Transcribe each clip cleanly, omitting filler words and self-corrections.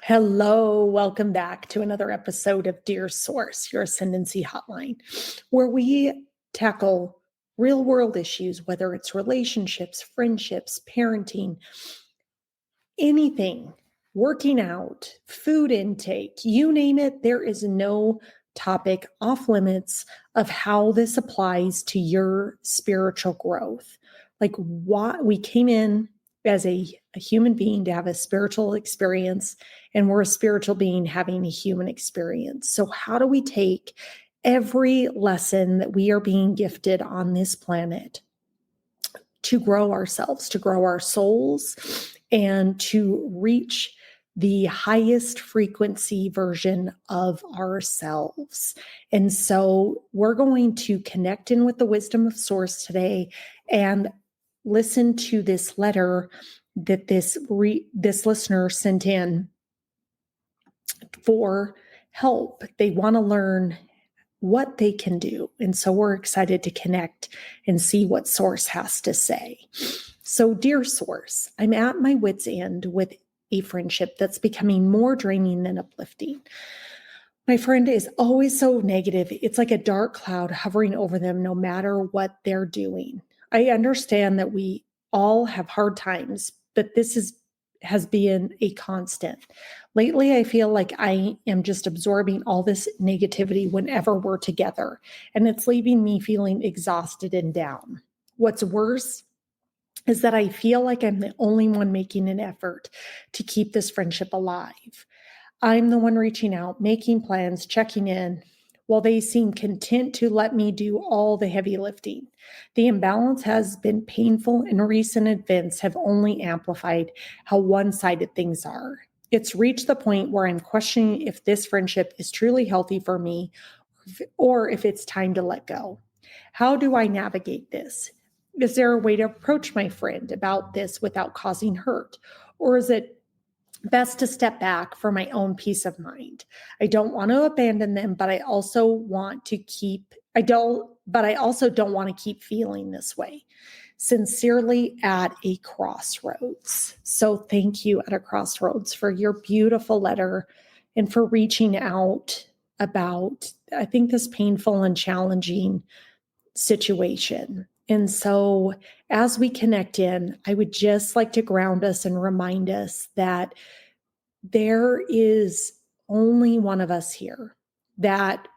Hello, welcome back to another episode of Dear Source, your Ascendancy Hotline, where we tackle real world issues, whether it's relationships, friendships, parenting, anything, working out, food intake, you name it. There is no topic off limits of how this applies to your spiritual growth. Like, why we came in as a human being to have a spiritual experience, and we're a spiritual being having a human experience. So, how do we take every lesson that we are being gifted on this planet to grow ourselves, to grow our souls, and to reach the highest frequency version of ourselves? And so we're going to connect in with the wisdom of Source today and listen to this letter that this listener sent in for help. They want to learn what they can do. And so we're excited to connect and see what Source has to say. So, dear Source, I'm at my wit's end with a friendship that's becoming more draining than uplifting. My friend is always so negative. It's like a dark cloud hovering over them no matter what they're doing. I understand that we all have hard times, but this has been a constant. Lately, I feel like I am just absorbing all this negativity whenever we're together, and it's leaving me feeling exhausted and down. What's worse is that I feel like I'm the only one making an effort to keep this friendship alive. I'm the one reaching out, making plans, checking in, while they seem content to let me do all the heavy lifting. The imbalance has been painful, and recent events have only amplified how one-sided things are. It's reached the point where I'm questioning if this friendship is truly healthy for me or if it's time to let go. How do I navigate this? Is there a way to approach my friend about this without causing hurt? Or is it best to step back for my own peace of mind? I don't want to abandon them, but I also don't want to keep feeling this way. Sincerely, at a Crossroads. So thank you, at a Crossroads, for your beautiful letter and for reaching out about, I think, this painful and challenging situation. And so as we connect in, I would just like to ground us and remind us that there is only one of us here, that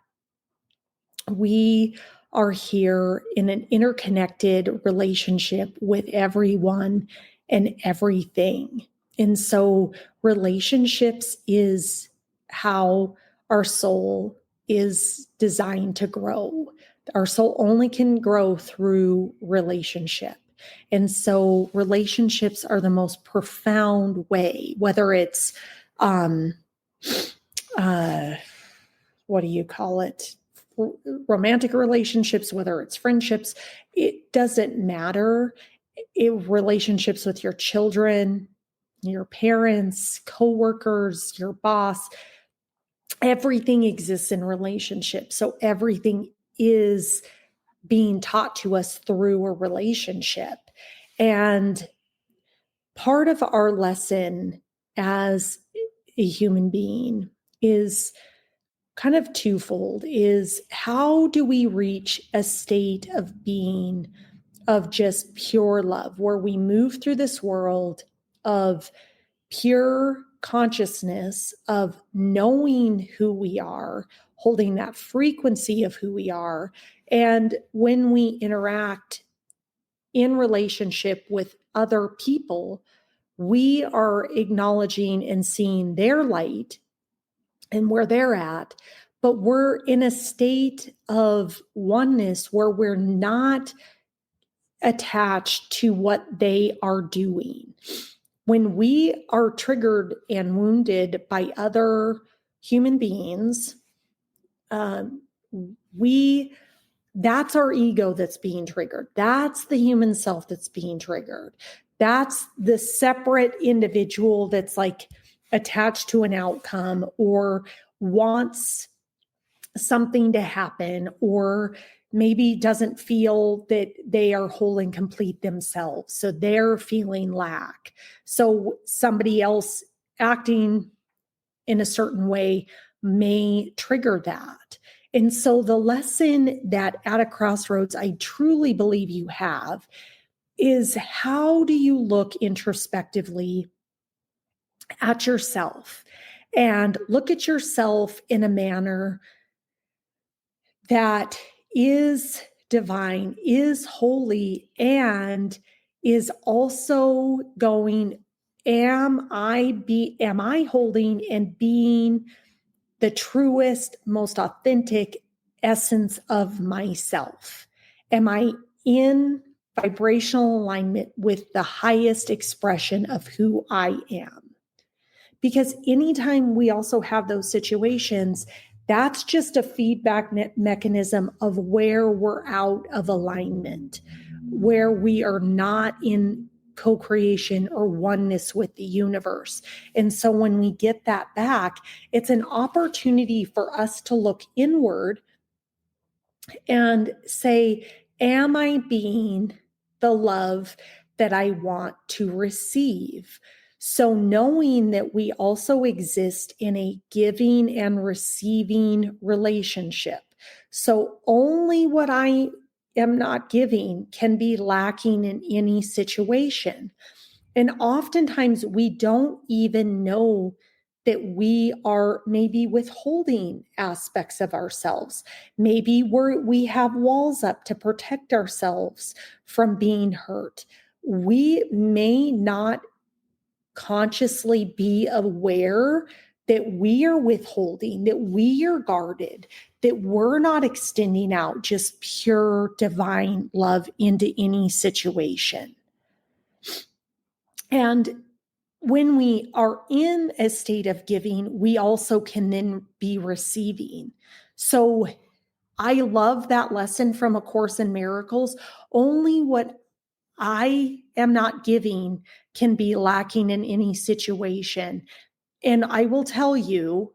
we are here in an interconnected relationship with everyone and everything. And so relationships is how our soul is designed to grow. Our soul only can grow through relationship. And so relationships are the most profound way, whether it's, what do you call it? Romantic relationships, whether it's friendships, it doesn't matter. Relationships with your children, your parents, coworkers, your boss, everything exists in relationships. So everything is being taught to us through a relationship. And part of our lesson as a human being is kind of twofold. Is how do we reach a state of being of just pure love, where we move through this world of pure consciousness, of knowing who we are, holding that frequency of who we are. And when we interact in relationship with other people, we are acknowledging and seeing their light and where they're at, but we're in a state of oneness where we're not attached to what they are doing. When we are triggered and wounded by other human beings, that's our ego that's being triggered. That's the human self that's being triggered. That's the separate individual that's like attached to an outcome or wants something to happen, or maybe doesn't feel that they are whole and complete themselves. So they're feeling lack. So somebody else acting in a certain way may trigger that. And so the lesson that at a crossroads I truly believe you have is, how do you look introspectively at yourself and look at yourself in a manner that is divine, is holy, and is also going, am I holding and being the truest, most authentic essence of myself? Am I in vibrational alignment with the highest expression of who I am? Because anytime we also have those situations, that's just a feedback mechanism of where we're out of alignment, where we are not in co-creation or oneness with the universe. And so when we get that back, it's an opportunity for us to look inward and say, am I being the love that I want to receive? So knowing that we also exist in a giving and receiving relationship. So only what I am not giving can be lacking in any situation. And oftentimes we don't even know that we are maybe withholding aspects of ourselves. Maybe we have walls up to protect ourselves from being hurt. We may not consciously be aware that we are withholding, that we are guarded, that we're not extending out just pure divine love into any situation. And when we are in a state of giving, we also can then be receiving. So I love that lesson from A Course in Miracles. Only what I am not giving can be lacking in any situation. And I will tell you,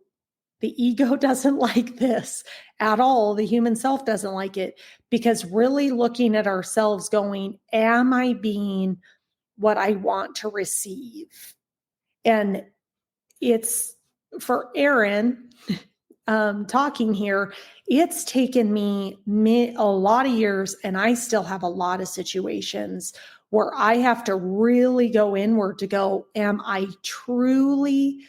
the ego doesn't like this at all. The human self doesn't like it, because really looking at ourselves going, am I being what I want to receive? And it's, for Erin, talking here, it's taken me a lot of years, and I still have a lot of situations where I have to really go inward to go, am I truly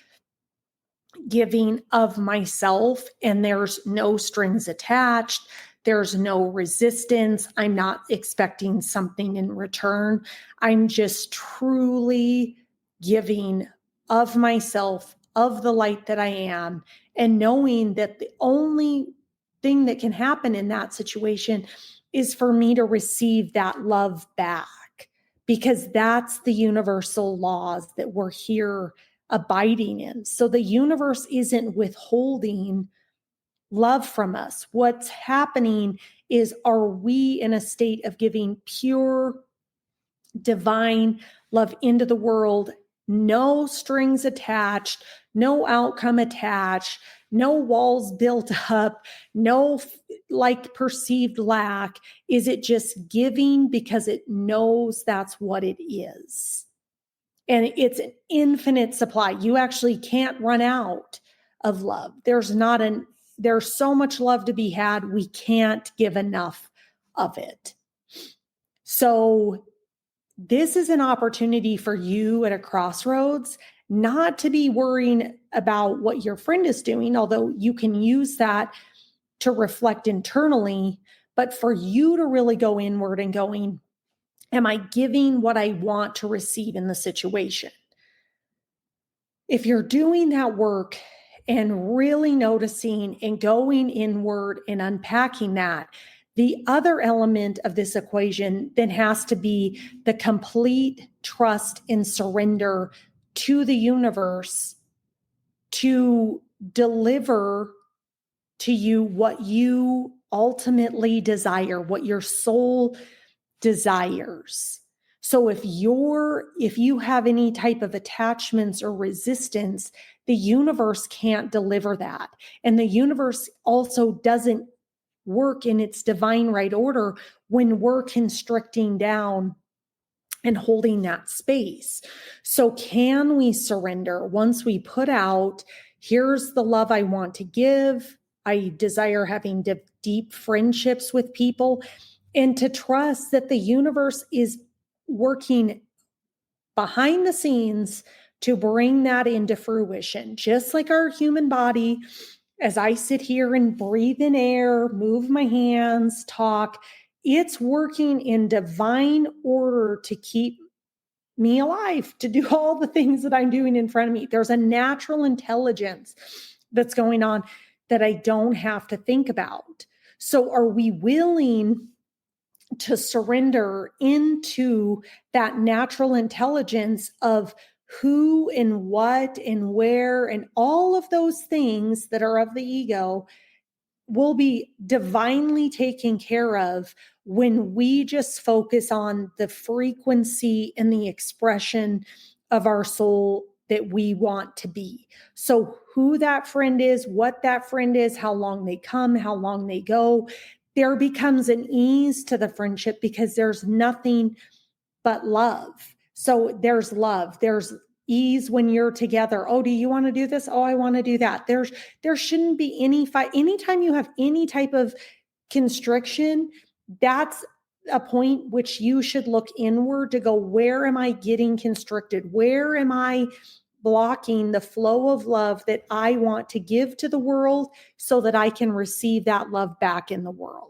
giving of myself? And there's no strings attached. There's no resistance. I'm not expecting something in return. I'm just truly giving of myself, of the light that I am, and knowing that the only thing that can happen in that situation is for me to receive that love back, because that's the universal laws that we're here abiding in. So the universe isn't withholding love from us. What's happening is, are we in a state of giving pure divine love into the world? No strings attached, no outcome attached, no walls built up, no like perceived lack. Is it just giving because it knows that's what it is? And it's an infinite supply. You actually can't run out of love. There's so much love to be had. We can't give enough of it. So this is an opportunity for you at a crossroads, not to be worrying about what your friend is doing, although you can use that to reflect internally, but for you to really go inward and going, am I giving what I want to receive in the situation? If you're doing that work and really noticing and going inward and unpacking that, the other element of this equation then has to be the complete trust and surrender to the universe to deliver to you what you ultimately desire, what your soul desires. So if you have any type of attachments or resistance, the universe can't deliver that. And the universe also doesn't work in its divine right order when we're constricting down and holding that space. So can we surrender once we put out, here's the love I want to give. I desire having deep friendships with people, and to trust that the universe is working behind the scenes to bring that into fruition. Just like our human body, as I sit here and breathe in air, move my hands, talk, it's working in divine order to keep me alive, to do all the things that I'm doing in front of me. There's a natural intelligence that's going on that I don't have to think about. So are we willing to surrender into that natural intelligence of who and what and where and all of those things that are of the ego will be divinely taken care of when we just focus on the frequency and the expression of our soul that we want to be. So who that friend is, what that friend is, how long they come, how long they go, there becomes an ease to the friendship because there's nothing but love. So there's love, there's ease when you're together. Oh, do you want to do this? Oh, I want to do that. There shouldn't be any fight. Anytime you have any type of constriction, that's a point which you should look inward to go, where am I getting constricted? Where am I blocking the flow of love that I want to give to the world so that I can receive that love back in the world?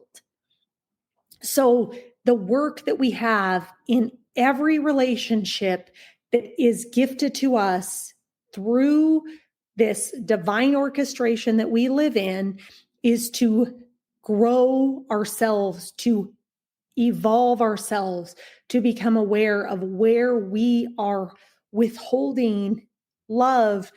So the work that we have in every relationship that is gifted to us through this divine orchestration that we live in is to grow ourselves, to evolve ourselves, to become aware of where we are withholding love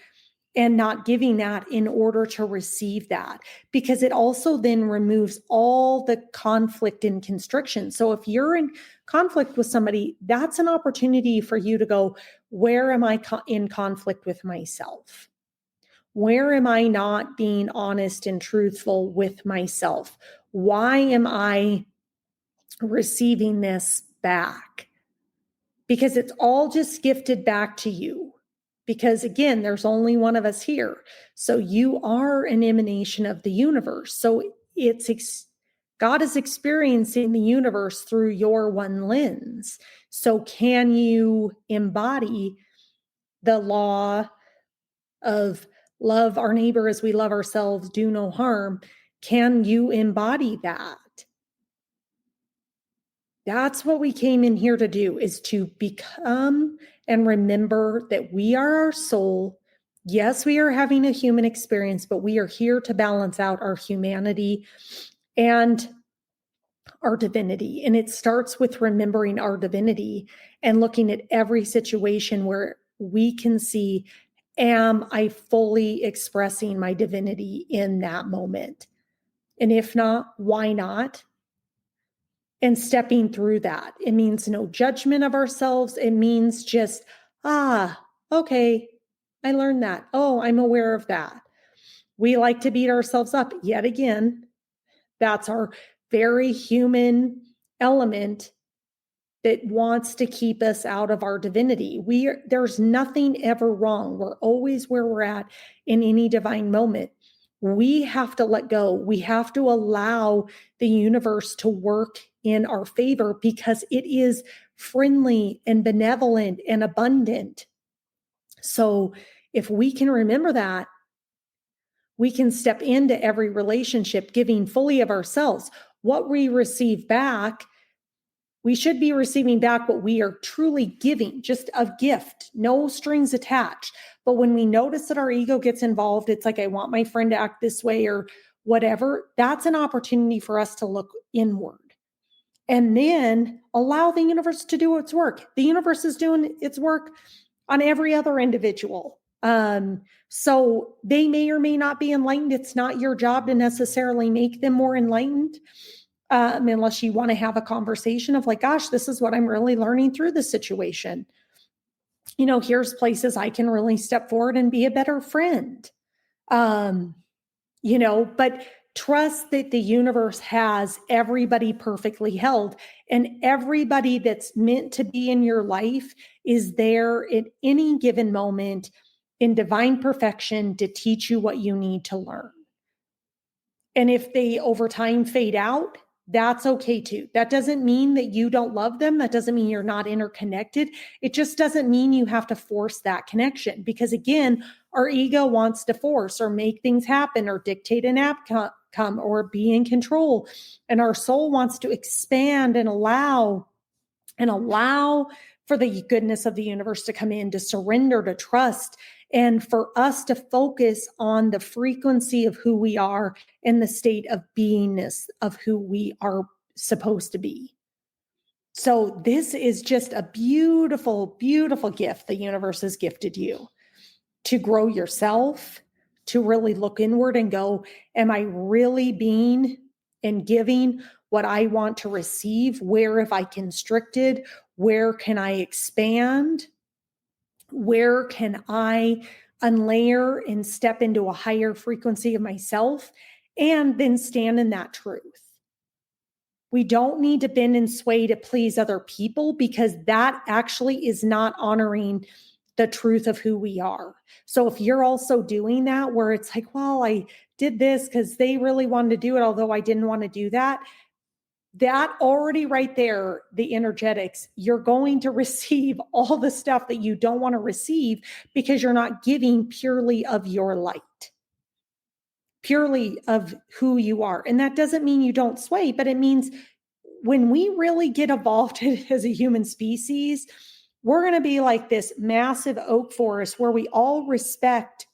and not giving that in order to receive that, because it also then removes all the conflict and constriction. So if you're in conflict with somebody, that's an opportunity for you to go, where am I in conflict with myself? Where am I not being honest and truthful with myself? Why am I receiving this back? Because it's all just gifted back to you. Because again, there's only one of us here. So you are an emanation of the universe. So God is experiencing the universe through your one lens. So can you embody the law of love our neighbor as we love ourselves, do no harm? Can you embody that? That's what we came in here to do, is to become and remember that we are our soul. Yes, we are having a human experience, but we are here to balance out our humanity and our divinity. And it starts with remembering our divinity and looking at every situation where we can see, am I fully expressing my divinity in that moment? And if not, why not? And stepping through that. It means no judgment of ourselves. It means just, okay, I learned that. Oh, I'm aware of that. We like to beat ourselves up yet again. That's our very human element that wants to keep us out of our divinity. There's nothing ever wrong. We're always where we're at in any divine moment. We have to let go. We have to allow the universe to work in our favor because it is friendly and benevolent and abundant. So if we can remember that, we can step into every relationship giving fully of ourselves. What we receive back, we should be receiving back what we are truly giving, just a gift, no strings attached. But when we notice that our ego gets involved, it's like, I want my friend to act this way or whatever. That's an opportunity for us to look inward and then allow the universe to do its work. The universe is doing its work on every other individual. So they may or may not be enlightened. It's not your job to necessarily make them more enlightened. Unless you want to have a conversation of like, gosh, this is what I'm really learning through this situation. Here's places I can really step forward and be a better friend. But trust that the universe has everybody perfectly held, and everybody that's meant to be in your life is there at any given moment in divine perfection to teach you what you need to learn. And if they over time fade out, that's okay too. That doesn't mean that you don't love them. That doesn't mean you're not interconnected. It just doesn't mean you have to force that connection, because again, our ego wants to force or make things happen or dictate an outcome or be in control. And our soul wants to expand and allow for the goodness of the universe to come in, to surrender, to trust, and for us to focus on the frequency of who we are and the state of beingness of who we are supposed to be. So this is just a beautiful, beautiful gift the universe has gifted you to grow yourself, to really look inward and go, am I really being and giving what I want to receive? Where have I constricted? Where can I expand? Where can I unlayer and step into a higher frequency of myself and then stand in that truth? We don't need to bend and sway to please other people, because that actually is not honoring the truth of who we are. So if you're also doing that, where it's like, well, I did this because they really wanted to do it, although I didn't want to do that, that already right there, the energetics, you're going to receive all the stuff that you don't want to receive, because you're not giving purely of your light, purely of who you are. And that doesn't mean you don't sway, but it means when we really get evolved as a human species, we're going to be like this massive oak forest where we all respect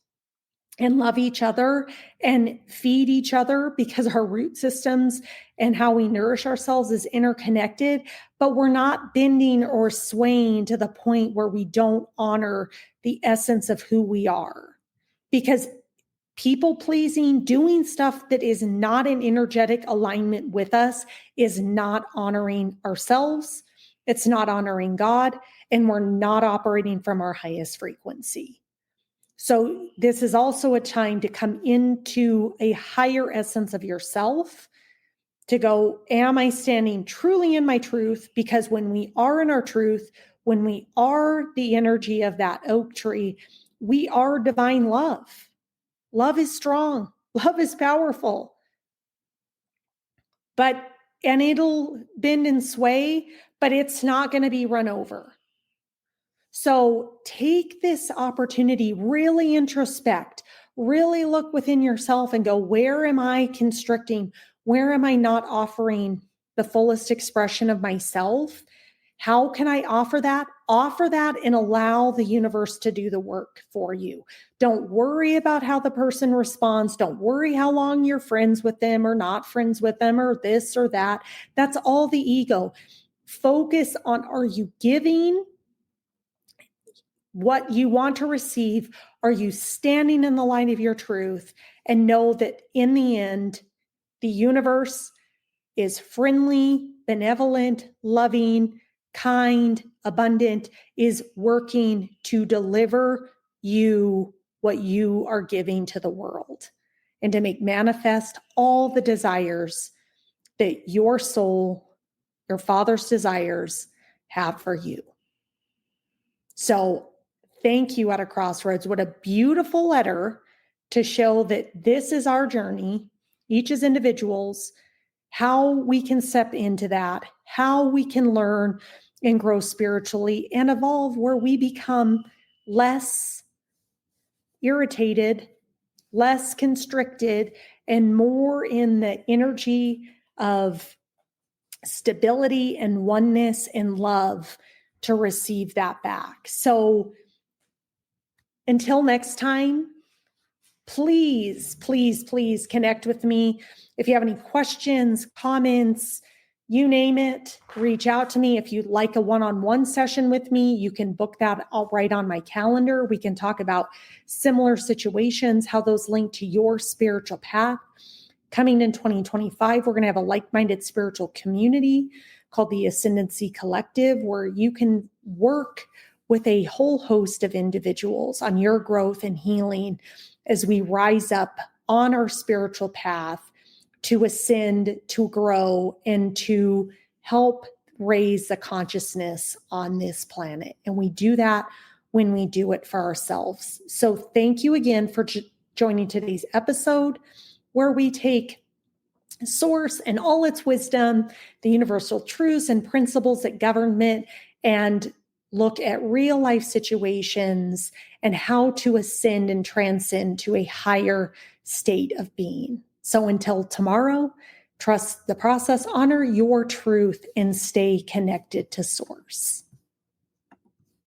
and love each other and feed each other, because our root systems and how we nourish ourselves is interconnected, but we're not bending or swaying to the point where we don't honor the essence of who we are. Because people pleasing, doing stuff that is not in energetic alignment with us, is not honoring ourselves. It's not honoring God, and we're not operating from our highest frequency. So this is also a time to come into a higher essence of yourself, to go, am I standing truly in my truth? Because when we are in our truth, when we are the energy of that oak tree, we are divine love. Love is strong. Love is powerful. And it'll bend and sway, but it's not going to be run over. So take this opportunity, really introspect, really look within yourself and go, where am I constricting? Where am I not offering the fullest expression of myself? How can I offer that? Offer that and allow the universe to do the work for you. Don't worry about how the person responds. Don't worry how long you're friends with them or not friends with them or this or that. That's all the ego. Focus on, are you giving what you want to receive? Are you standing in the light of your truth? And know that in the end, the universe is friendly, benevolent, loving, kind, abundant, is working to deliver you what you are giving to the world, and to make manifest all the desires that your soul, your Father's desires, have for you. So thank you at a Crossroads. What a beautiful letter to show that this is our journey, each as individuals, how we can step into that, how we can learn and grow spiritually and evolve, where we become less irritated, less constricted, and more in the energy of stability and oneness and love to receive that back. So until next time, please, please, please connect with me. If you have any questions, comments, you name it, reach out to me. If you'd like a one-on-one session with me, you can book that right on my calendar. We can talk about similar situations, how those link to your spiritual path. Coming in 2025, we're going to have a like-minded spiritual community called the Ascendancy Collective, where you can work with a whole host of individuals on your growth and healing as we rise up on our spiritual path to ascend, to grow, and to help raise the consciousness on this planet. And we do that when we do it for ourselves. So thank you again for joining today's episode, where we take Source and all its wisdom, the universal truths and principles that govern, and look at real life situations and how to ascend and transcend to a higher state of being. So until tomorrow, trust the process, honor your truth, and stay connected to Source.